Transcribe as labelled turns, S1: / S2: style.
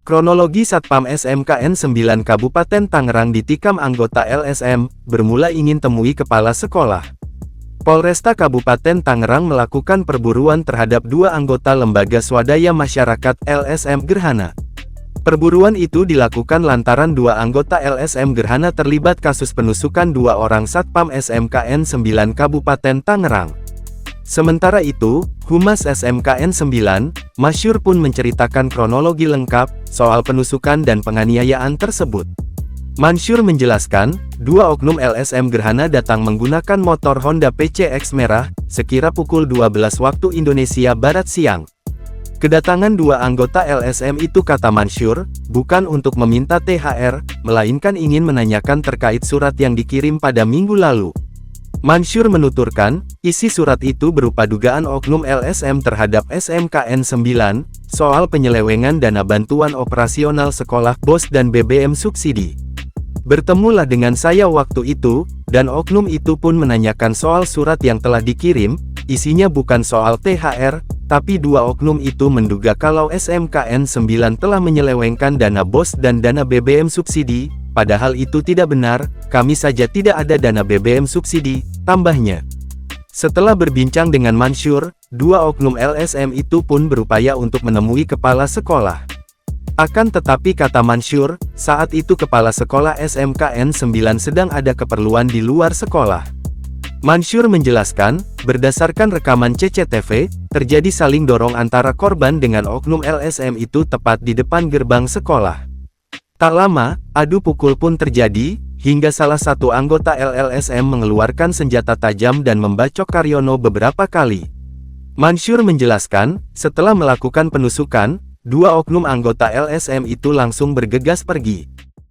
S1: Kronologi Satpam SMKN 9 Kabupaten Tangerang ditikam anggota LSM, bermula ingin temui kepala sekolah. Polresta Kabupaten Tangerang melakukan perburuan terhadap dua anggota Lembaga Swadaya Masyarakat LSM Gerhana. Perburuan itu dilakukan lantaran dua anggota LSM Gerhana terlibat kasus penusukan dua orang Satpam SMKN 9 Kabupaten Tangerang. Sementara itu, Humas SMKN 9, Masyur pun menceritakan kronologi lengkap soal penusukan dan penganiayaan tersebut. Mansur menjelaskan, dua oknum LSM Gerhana datang menggunakan motor Honda PCX merah, sekira pukul 12 waktu Indonesia Barat siang. Kedatangan dua anggota LSM itu, kata Mansur, bukan untuk meminta THR, melainkan ingin menanyakan terkait surat yang dikirim pada minggu lalu. Mansur menuturkan, isi surat itu berupa dugaan oknum LSM terhadap SMKN 9, soal penyelewengan dana bantuan operasional sekolah BOS dan BBM subsidi. Bertemulah dengan saya waktu itu, dan oknum itu pun menanyakan soal surat yang telah dikirim, isinya bukan soal THR, tapi dua oknum itu menduga kalau SMKN 9 telah menyelewengkan dana BOS dan dana BBM subsidi, padahal itu tidak benar, kami saja tidak ada dana BBM subsidi, tambahnya. Setelah berbincang dengan Mansur, dua oknum LSM itu pun berupaya untuk menemui kepala sekolah. Akan tetapi, kata Mansur, saat itu kepala sekolah SMKN 9 sedang ada keperluan di luar sekolah. Mansur menjelaskan, berdasarkan rekaman CCTV, terjadi saling dorong antara korban dengan oknum LSM itu tepat di depan gerbang sekolah. Tak lama, adu pukul pun terjadi, hingga salah satu anggota LSM mengeluarkan senjata tajam dan membacok Karyono beberapa kali. Mansur menjelaskan, setelah melakukan penusukan, dua oknum anggota LSM itu langsung bergegas pergi.